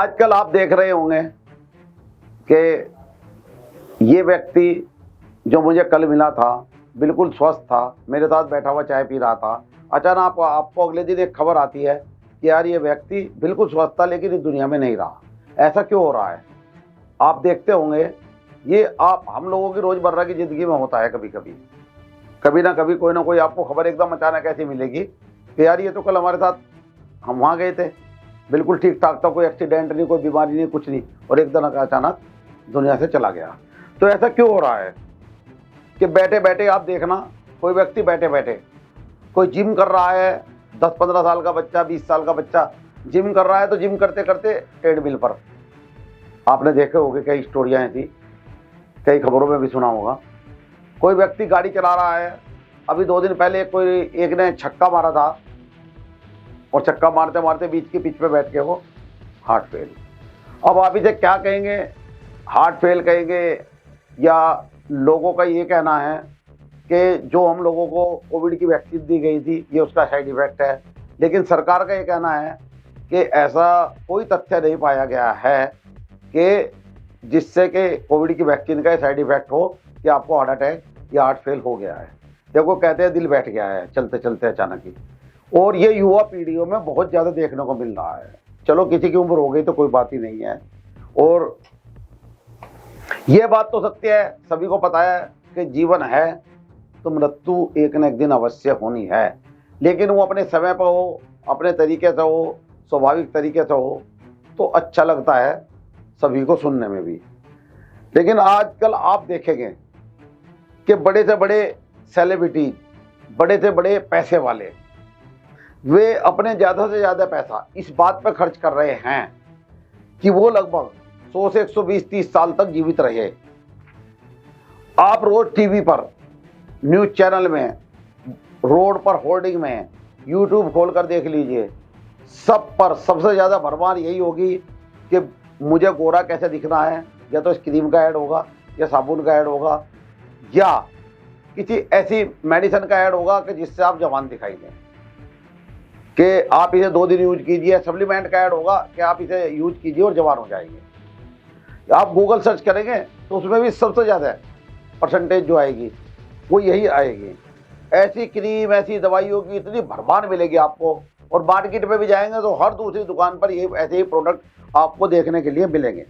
आजकल आप देख रहे होंगे कि ये व्यक्ति जो मुझे कल मिला था बिल्कुल स्वस्थ था, मेरे साथ बैठा हुआ चाय पी रहा था। अचानक आपको अगले दिन एक खबर आती है कि यार ये व्यक्ति बिल्कुल स्वस्थ था लेकिन इस दुनिया में नहीं रहा। ऐसा क्यों हो रहा है? आप देखते होंगे ये आप हम लोगों की रोजमर्रा की जिंदगी में होता है। कभी ना कभी कोई ना कोई आपको खबर एकदम अचानक ऐसी मिलेगी कि यार ये तो कल हमारे साथ, हम वहाँ गए थे, बिल्कुल ठीक ठाक था, कोई एक्सीडेंट नहीं, कोई बीमारी नहीं, कुछ नहीं, और एकदम अचानक दुनिया से चला गया। तो ऐसा क्यों हो रहा है कि बैठे बैठे आप देखना, कोई व्यक्ति बैठे बैठे कोई जिम कर रहा है, 10-15 साल का बच्चा, 20 साल का बच्चा जिम कर रहा है, तो जिम करते करते ट्रेडमिल पर, आपने देखे होंगे कई स्टोरियाँ ऐसी, कई खबरों में भी सुना होगा। कोई व्यक्ति गाड़ी चला रहा है, अभी 2 दिन पहले कोई एक ने छक्का मारा था और छक्का मारते मारते बीच की पिच पे बैठ के वो हार्ट फेल। अब आप इसे क्या कहेंगे, हार्ट फेल कहेंगे या लोगों का ये कहना है कि जो हम लोगों को कोविड की वैक्सीन दी गई थी ये उसका साइड इफेक्ट है। लेकिन सरकार का ये कहना है कि ऐसा कोई तथ्य नहीं पाया गया है कि जिससे कि कोविड की वैक्सीन का साइड इफेक्ट हो कि आपको हार्ट अटैक या हार्ट फेल हो गया है। देखो कहते हैं दिल बैठ गया है चलते चलते अचानक ही, और ये युवा पीढ़ियों में बहुत ज़्यादा देखने को मिल रहा है। चलो किसी की उम्र हो गई तो कोई बात ही नहीं है, और ये बात तो सत्य है, सभी को पता है कि जीवन है तो मृत्यु एक न एक दिन अवश्य होनी है, लेकिन वो अपने समय पर हो, अपने तरीके से हो, स्वाभाविक तरीके से हो तो अच्छा लगता है सभी को सुनने में भी। लेकिन आजकल आप देखेंगे कि बड़े से बड़े सेलिब्रिटी, बड़े से बड़े पैसे वाले, वे अपने ज़्यादा से ज़्यादा पैसा इस बात पर खर्च कर रहे हैं कि वो लगभग 100 से 120-130 साल तक जीवित रहे। आप रोज टीवी पर, न्यूज़ चैनल में, रोड पर होर्डिंग में, यूट्यूब खोलकर देख लीजिए, सब पर सबसे ज़्यादा भरमार यही होगी कि मुझे गोरा कैसे दिखना है, या तो क्रीम का ऐड होगा या साबुन का ऐड होगा या किसी ऐसी मेडिसिन का ऐड होगा कि जिससे आप जवान दिखाई दें, कि आप इसे 2 दिन यूज कीजिए। सप्लीमेंट का ऐड होगा कि आप इसे यूज कीजिए और जवान हो जाएंगे। आप गूगल सर्च करेंगे तो उसमें भी सबसे ज़्यादा परसेंटेज जो आएगी वो यही आएगी। ऐसी क्रीम, ऐसी दवाइयों की इतनी भरमार मिलेगी आपको, और मार्केट में भी जाएंगे तो हर दूसरी दुकान पर ये ऐसे ही प्रोडक्ट आपको देखने के लिए मिलेंगे।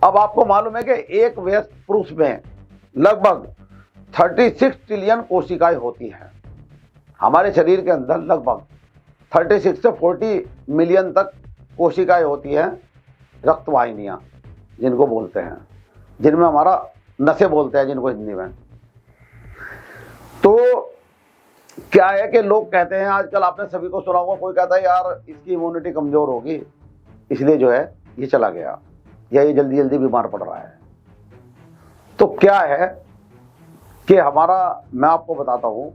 अब आपको मालूम है कि एक वयस्क पुरुष में लगभग 36 ट्रिलियन कोशिकाएं होती हैं। हमारे शरीर के अंदर लगभग 36 से 40 मिलियन तक कोशिकाएं होती हैं, रक्तवाहिनियाँ जिनको बोलते हैं, जिनमें हमारा नसें बोलते हैं जिनको हिंदी में। तो क्या है कि लोग कहते हैं, आजकल आपने सभी को सुना होगा, कोई कहता है यार इसकी इम्यूनिटी कमज़ोर होगी इसलिए जो है ये चला गया, या ये जल्दी जल्दी बीमार पड़ रहा है। तो क्या है कि हमारा, मैं आपको बताता हूँ,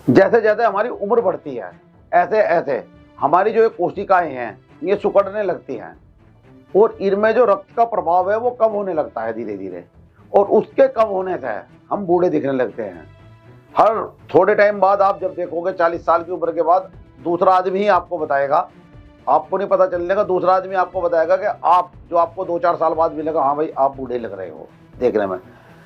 जैसे जैसे हमारी उम्र बढ़ती है ऐसे ऐसे हमारी जो कोशिकाएं हैं ये सिकुड़ने लगती हैं, और इनमें जो रक्त का प्रभाव है वो कम होने लगता है धीरे धीरे, और उसके कम होने से हम बूढ़े दिखने लगते हैं। हर थोड़े टाइम बाद आप जब देखोगे 40 साल की उम्र के बाद दूसरा आदमी ही आपको बताएगा, आपको नहीं पता चलने का, दूसरा आदमी आपको बताएगा कि आप, जो आपको 2-4 साल बाद मिलेगा, हाँ भाई आप बूढ़े लग रहे हो देखने में।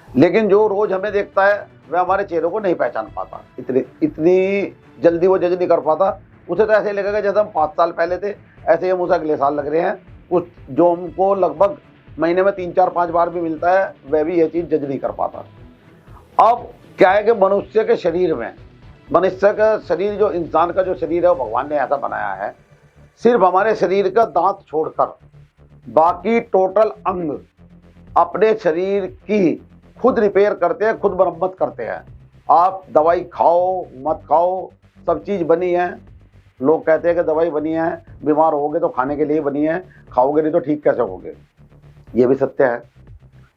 लेकिन जो रोज हमें देखता है वह हमारे चेहरों को नहीं पहचान पाता, इतनी जल्दी वो जज नहीं कर पाता। उसे तो ऐसे लगेगा जैसे हम 5 साल पहले थे, ऐसे हम उसे अगले साल लग रहे हैं। कुछ जो हमको लगभग महीने में 3-4-5 बार भी मिलता है वह भी ये चीज़ जज नहीं कर पाता। अब क्या है कि मनुष्य के शरीर में, मनुष्य का शरीर, जो इंसान का जो शरीर है वो भगवान ने ऐसा बनाया है, सिर्फ हमारे शरीर का दांत छोड़कर बाकी टोटल अंग अपने शरीर की खुद रिपेयर करते हैं, खुद मरम्मत करते हैं। आप दवाई खाओ मत खाओ, सब चीज़ बनी है। लोग कहते हैं कि दवाई बनी है, बीमार होगे तो खाने के लिए बनी है, खाओगे नहीं तो ठीक कैसे होगे, ये भी सत्य है।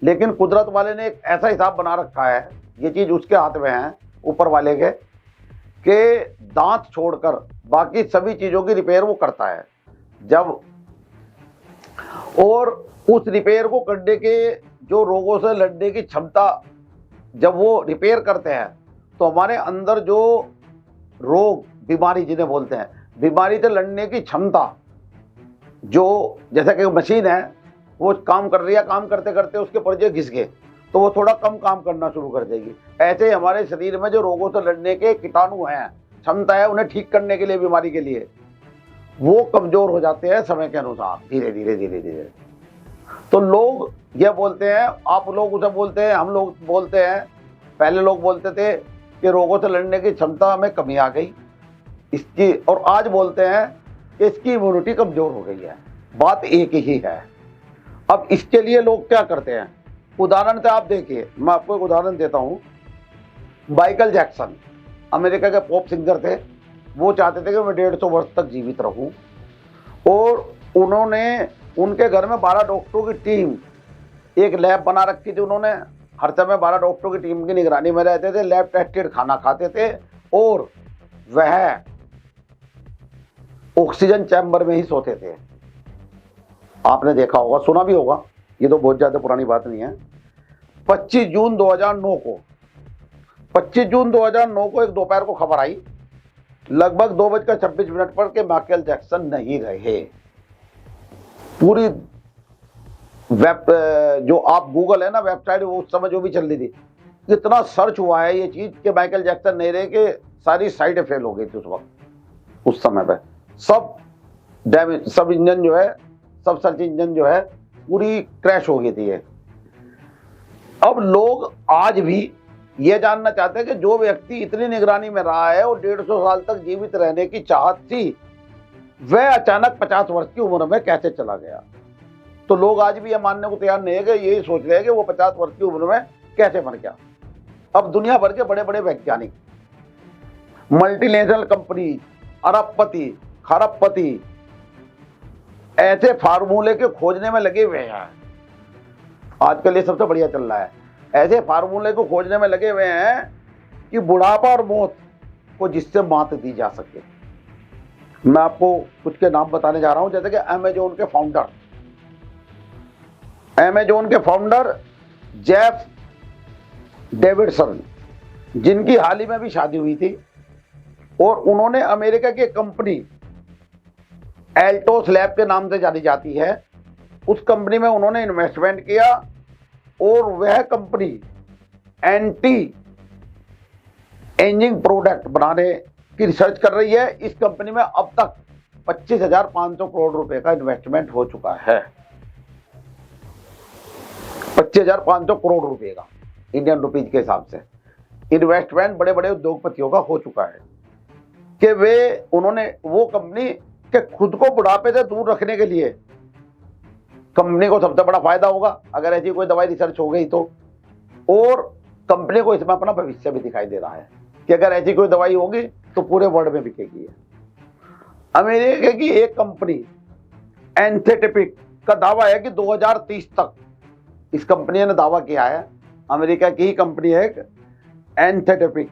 लेकिन कुदरत वाले ने एक ऐसा हिसाब बना रखा है, ये चीज़ उसके हाथ में है ऊपर वाले के, कि दांत छोड़कर बाकी सभी चीज़ों की रिपेयर वो करता है। जब, और उस रिपेयर को करने के, जो रोगों से लड़ने की क्षमता, जब वो रिपेयर करते हैं तो हमारे अंदर जो रोग, बीमारी जिन्हें बोलते हैं, बीमारी से लड़ने की क्षमता जो जैसा कि मशीन है वो काम कर रही है, काम करते करते उसके पुर्जे घिस गए तो वो थोड़ा कम काम करना शुरू कर देगी। ऐसे ही हमारे शरीर में जो रोगों से लड़ने के कीटाणु हैं, क्षमता है उन्हें ठीक करने के लिए, बीमारी के लिए, वो कमजोर हो जाते हैं समय के अनुसार, धीरे धीरे धीरे धीरे। तो लोग ये बोलते हैं, आप लोग उसे बोलते हैं, हम लोग बोलते हैं, पहले लोग बोलते थे कि रोगों से लड़ने की क्षमता में कमी आ गई इसकी, और आज बोलते हैं कि इसकी इम्यूनिटी कमजोर हो गई है। बात एक ही है। अब इसके लिए लोग क्या करते हैं, उदाहरण से आप देखिए, मैं आपको एक उदाहरण देता हूं। माइकल जैक्सन अमेरिका के पॉप सिंगर थे, वो चाहते थे कि मैं 150 वर्ष तक जीवित रहूं, और उन्होंने उनके घर में 12 डॉक्टरों की टीम, एक लैब बना रखी थी उन्होंने, हर समय 12 डॉक्टरों की टीम की निगरानी में रहते थे, लैब टेस्टेड खाना खाते थे, और वह ऑक्सीजन चैम्बर में ही सोते थे। आपने देखा होगा, सुना भी होगा, ये तो बहुत ज्यादा पुरानी बात नहीं है। 25 जून 2009 को 25 जून 2009 को एक दोपहर को खबर आई, लगभग 2:26 पर के माइकल जैक्सन नहीं रहे। पूरी वेब, जो आप गूगल है ना वेबसाइट, वो उस समय जो भी चल रही थी, इतना सर्च हुआ है ये चीज कि माइकल जैक्सन नहीं रहे, कि सारी साइटें फेल हो गई थी उस वक्त। उस समय पे सब डैमेज, सब इंजन जो है, सब सर्च इंजन जो है पूरी क्रैश हो गई थी ये। अब लोग आज भी ये जानना चाहते हैं कि जो व्यक्ति इतनी निगरानी में रहा है और 150 साल तक जीवित रहने की चाहत थी, वह अचानक 50 वर्ष की उम्र में कैसे चला गया। तो लोग आज भी यह मानने को तैयार नहीं है, कि यही सोच रहे हैं कि वो 50 वर्ष की उम्र में कैसे मर गया। अब दुनिया भर के बड़े बड़े वैज्ञानिक, मल्टीनेशनल कंपनी, अरबपति, खरबपति, ऐसे फार्मूले के खोजने में लगे हुए हैं। आजकल ये सबसे बढ़िया चल रहा है, ऐसे फार्मूले को खोजने में लगे हुए हैं कि बुढ़ापा और मौत को जिससे मात दी जा सके। मैं आपको कुछ के नाम बताने जा रहा हूं, जैसे कि अमेजोन के फाउंडर जेफ डेविडसन, जिनकी हाल ही में भी शादी हुई थी, और उन्होंने अमेरिका की कंपनी एल्टोस लैब के नाम से जानी जाती है, उस कंपनी में उन्होंने इन्वेस्टमेंट किया, और वह कंपनी एंटी एजिंग प्रोडक्ट बनाने की रिसर्च कर रही है। इस कंपनी में अब तक 25,500 करोड़ रुपए का इन्वेस्टमेंट हो चुका है। 25,500 करोड़ रुपए का इंडियन रुपीज के हिसाब से इन्वेस्टमेंट बड़े बड़े उद्योगपतियों का हो चुका है, कि उन्होंने वो कंपनी के खुद को बुढ़ापे से दूर रखने के लिए, कंपनी को सबसे बड़ा फायदा होगा अगर ऐसी कोई दवाई रिसर्च हो गई तो, और कंपनी को इसमें अपना भविष्य भी दिखाई दे रहा है कि अगर ऐसी कोई दवाई होगी तो पूरे वर्ल्ड में बिकेगी। अमेरिका की एक कंपनी एंथेटिपिक का दावा है कि 2030 तक, इस कंपनी ने दावा किया है, अमेरिका की ही कंपनी है एंथेटिपिक,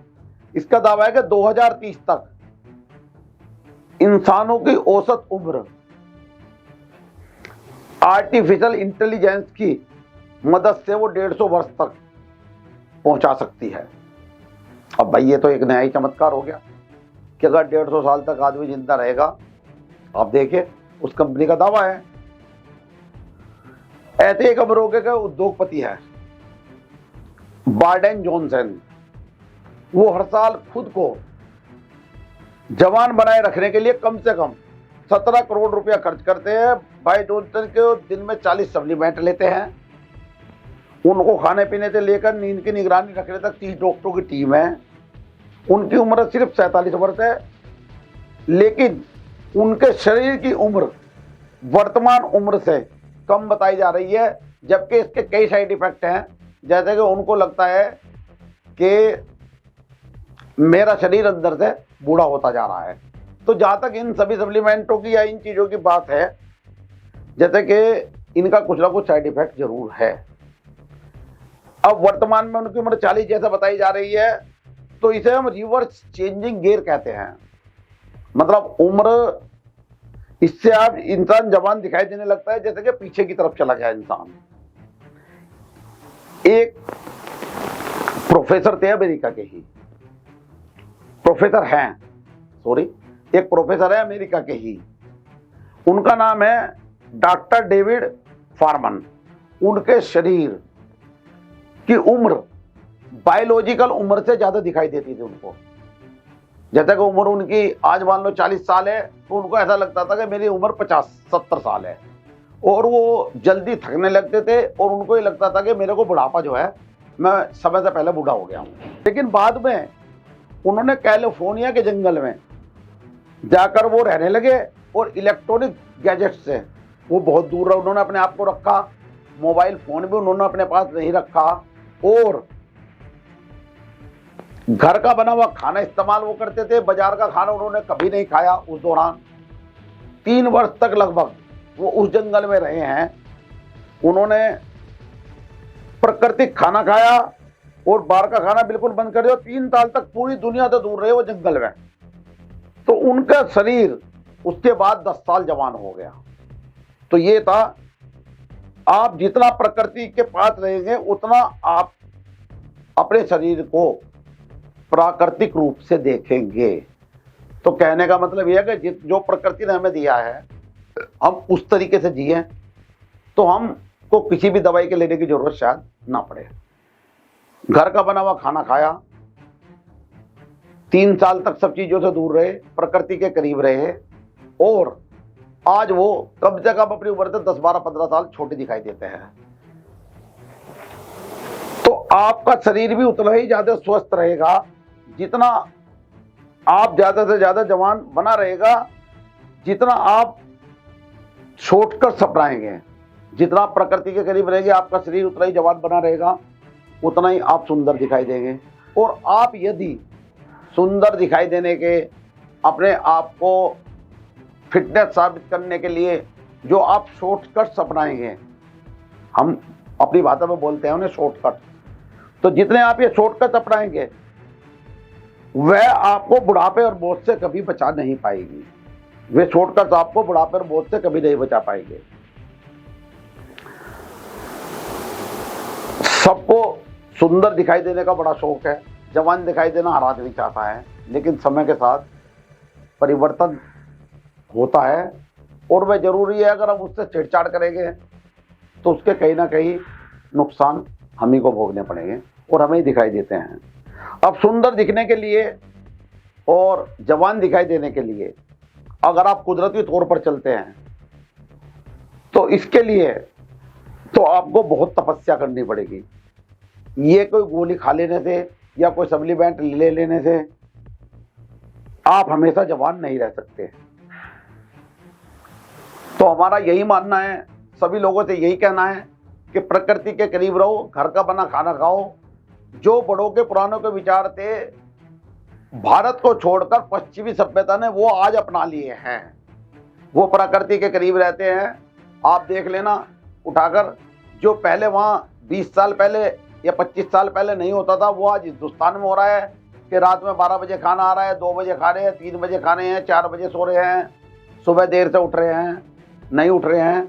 इसका दावा है कि 2030 तक इंसानों की औसत उम्र आर्टिफिशियल इंटेलिजेंस की मदद से वो 150 वर्ष तक पहुंचा सकती है। अब भाई ये तो एक नया ही चमत्कार हो गया कि अगर 150 साल तक आदमी जिंदा रहेगा। आप देखिए, उस कंपनी का दावा है। ऐसे एक अमेरिका का उद्योगपति है बार्डेन जॉनसन, वो हर साल खुद को जवान बनाए रखने के लिए कम से कम 17 करोड़ रुपया खर्च करते हैं। भाई जॉनसन के दिन में 40 सप्लीमेंट लेते हैं, उनको खाने पीने से लेकर नींद की निगरानी रखने तक 30 डॉक्टरों की टीम है। उनकी उम्र सिर्फ 47 वर्ष है, लेकिन उनके शरीर की उम्र वर्तमान उम्र से कम बताई जा रही है, जबकि इसके कई साइड इफेक्ट हैं। जैसे कि उनको लगता है कि मेरा शरीर अंदर से बूढ़ा होता जा रहा है। तो जहां तक इन सभी सप्लीमेंटों की या इन चीजों की बात है, जैसे कि इनका कुछ ना कुछ साइड इफेक्ट जरूर है। अब वर्तमान में उनकी उम्र 40 जैसा बताई जा रही है, तो इसे हम रिवर्स चेंजिंग गियर कहते हैं। मतलब उम्र, इससे आप इंसान जवान दिखाई देने लगता है जैसे कि पीछे की तरफ चला गया इंसान। एक प्रोफेसर थे अमेरिका के ही, एक प्रोफेसर है अमेरिका के ही, उनका नाम है डॉक्टर डेविड फार्मन। उनके शरीर की उम्र बायोलॉजिकल उम्र से ज्यादा दिखाई देती थी उनको। जैसे कि उम्र उनकी आज मान लो 40 साल है, तो उनको ऐसा लगता था कि मेरी उम्र 50-70 साल है। और वो जल्दी थकने लगते थे और उनको ये लगता था कि मेरे को बुढ़ापा जो है, मैं समय से पहले बूढ़ा हो गया हूँ। लेकिन बाद में उन्होंने कैलिफोर्निया के जंगल में जाकर वो रहने लगे और इलेक्ट्रॉनिक गैजेट से वो बहुत दूर रहे। उन्होंने अपने आप को रखा, मोबाइल फोन भी उन्होंने अपने पास नहीं रखा, और घर का बना हुआ खाना इस्तेमाल वो करते थे। बाजार का खाना उन्होंने कभी नहीं खाया उस दौरान। 3 वर्ष तक लगभग वो उस जंगल में रहे हैं। उन्होंने प्राकृतिक खाना खाया और बाहर का खाना बिल्कुल बंद कर दिया। 3 साल तक पूरी दुनिया से दूर रहे वो जंगल में। तो उनका शरीर उसके बाद 10 साल जवान हो गया। तो ये था, आप जितना प्रकृति के पास रहेंगे उतना आप अपने शरीर को प्राकृतिक रूप से देखेंगे। तो कहने का मतलब यह है कि जो प्रकृति ने हमें दिया है हम उस तरीके से जिए तो हमको किसी भी दवाई के लेने की जरूरत शायद ना पड़े। घर का बना हुआ खाना खाया, 3 साल तक सब चीजों से दूर रहे, प्रकृति के करीब रहे, और आज वो कम से कम अपनी उम्र से 10, 12, 15 साल छोटे दिखाई देते हैं। तो आपका शरीर भी उतना ही ज्यादा स्वस्थ रहेगा जितना आप ज्यादा से ज्यादा जवान बना रहेगा, जितना आप छोड़कर सपनाएंगे। जितना आप प्रकृति के करीब रहेंगे आपका शरीर उतना ही जवान बना रहेगा, उतना ही आप सुंदर दिखाई देंगे। और आप यदि सुंदर दिखाई देने के, अपने आप को फिटनेस साबित करने के लिए जो आप शॉर्टकट अपनाएंगे, हम अपनी भाषा में बोलते हैं उन्हें शॉर्टकट, तो जितने आप ये शॉर्टकट अपनाएंगे वह आपको बुढ़ापे और मौत से कभी बचा नहीं पाएगी। वे शॉर्टकट आपको बुढ़ापे और मौत से कभी नहीं बचा पाएंगे। सबको सुंदर दिखाई देने का बड़ा शौक है, जवान दिखाई देना हर आदमी चाहता है, लेकिन समय के साथ परिवर्तन होता है और वह जरूरी है। अगर हम उससे छेड़छाड़ करेंगे तो उसके कहीं ना कहीं नुकसान हम ही को भोगने पड़ेंगे और हमें ही दिखाई देते हैं। अब सुंदर दिखने के लिए और जवान दिखाई देने के लिए अगर आप कुदरती तौर पर चलते हैं तो इसके लिए तो आपको बहुत तपस्या करनी पड़ेगी। ये कोई गोली खा लेने से या कोई सप्लीमेंट ले लेने से आप हमेशा जवान नहीं रह सकते। तो हमारा यही मानना है, सभी लोगों से यही कहना है कि प्रकृति के करीब रहो, घर का बना खाना खाओ। जो बड़ों के पुरानों के विचार थे भारत को छोड़कर पश्चिमी सभ्यता ने वो आज अपना लिए हैं। वो प्रकृति के करीब रहते हैं। आप देख लेना उठाकर, जो पहले वहाँ 20 साल पहले या 25 साल पहले नहीं होता था वो आज हिंदुस्तान में हो रहा है कि रात में 12 बजे खाना आ रहा है, 2 बजे खा रहे हैं, 3 बजे खाने हैं, 4 बजे सो रहे हैं, सुबह देर से उठ रहे हैं, नहीं उठ रहे हैं।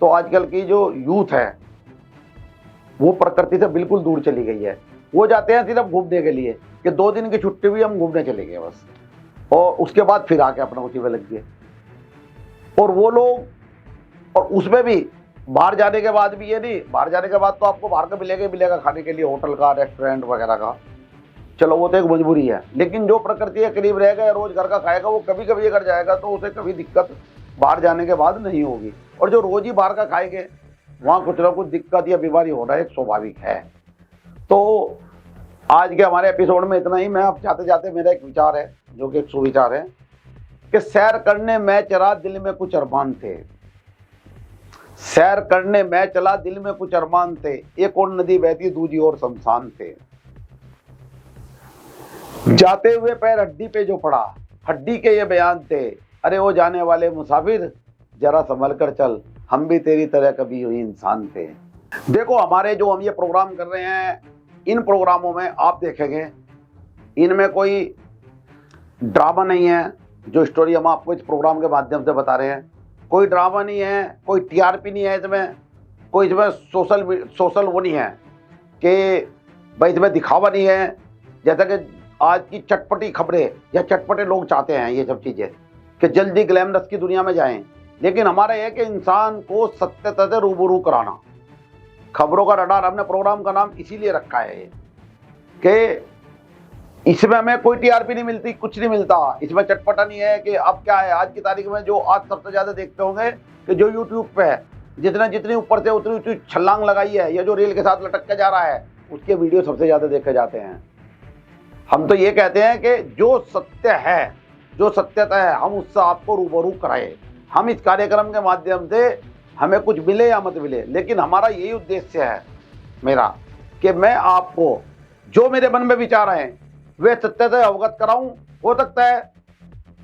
तो आजकल की जो यूथ है वो प्रकृति से बिल्कुल दूर चली गई है। वो जाते हैं सिर्फ घूमने के लिए कि 2 दिन की छुट्टी भी हम घूमने चले गए बस, और उसके बाद फिर आके अपना उसी में लग गए। और वो लोग, और उसमें भी बाहर जाने के बाद भी ये नहीं, बाहर जाने के बाद तो आपको बाहर का मिलेगा ही मिलेगा खाने के लिए, होटल का, रेस्टोरेंट वगैरह का, चलो वो तो एक मजबूरी है। लेकिन जो प्रकृति के करीब रहेगा या रोज घर का खाएगा वो कभी कभी अगर जाएगा तो उसे कभी दिक्कत बाहर जाने के बाद नहीं होगी। और जो रोज ही बाहर का खाएंगे वहाँ कुछ ना कुछ दिक्कत या बीमारी होना एक स्वाभाविक है। तो आज के हमारे एपिसोड में इतना ही। मैं अब जाते जाते मेरा एक विचार है जो कि एक सुविचार है कि सैर करने मैं चला दिल में कुछ अरमान थे, सैर करने मैं चला दिल में कुछ अरमान थे, एक और नदी बहती दूजी और शमशान थे। जाते हुए पैर हड्डी पे जो पड़ा, हड्डी के ये बयान थे, अरे वो जाने वाले मुसाफिर जरा संभल कर चल, हम भी तेरी तरह कभी हुई इंसान थे। देखो हमारे जो हम ये प्रोग्राम कर रहे हैं, इन प्रोग्रामों में आप देखेंगे इनमें कोई ड्रामा नहीं है। जो स्टोरी हम आपको इस प्रोग्राम के माध्यम से बता रहे हैं, कोई ड्रामा नहीं है, कोई टीआरपी नहीं है इसमें, कोई इसमें सोशल वो नहीं है कि भाई इसमें दिखावा नहीं है। जैसा कि आज की चटपटी खबरें या चटपटे लोग चाहते हैं ये सब चीज़ें कि जल्दी ग्लैमरस की दुनिया में जाएं, लेकिन हमारा यह है कि इंसान को सत्यता से रूबरू कराना। खबरों का रडार हमने प्रोग्राम का नाम इसीलिए रखा है कि इसमें हमें कोई टीआरपी नहीं मिलती, कुछ नहीं मिलता। इसमें चटपटा नहीं है कि अब क्या है आज की तारीख में। जो आज सबसे ज्यादा देखते होंगे कि जो यूट्यूब पे है, जितनी ऊपर से उतनी छलांग लगाई है या जो रेल के साथ लटक के जा रहा है, उसके वीडियो सबसे ज्यादा देखे जाते हैं। हम तो ये कहते हैं कि जो सत्य है, जो सत्यता है, हम उससे आपको रूबरू कराए। हम इस कार्यक्रम के माध्यम से हमें कुछ मिले या मत मिले, लेकिन हमारा यही उद्देश्य है मेरा कि मैं आपको जो मेरे मन में विचार हैं वे सत्य से अवगत कराऊं। हो सकता है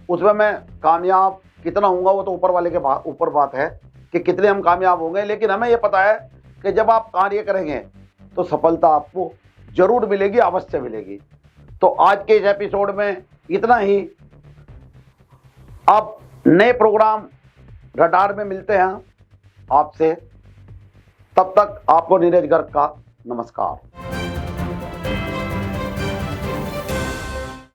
उसमें मैं कामयाब कितना होऊंगा वो तो ऊपर वाले के ऊपर बात है कि कितने हम कामयाब होंगे, लेकिन हमें ये पता है कि जब आप कार्य करेंगे तो सफलता आपको जरूर मिलेगी, अवश्य मिलेगी। तो आज के इस एपिसोड में इतना ही। अब नए प्रोग्राम रडार में मिलते हैं आपसे, तब तक आपको नीरज गर्ग का नमस्कार।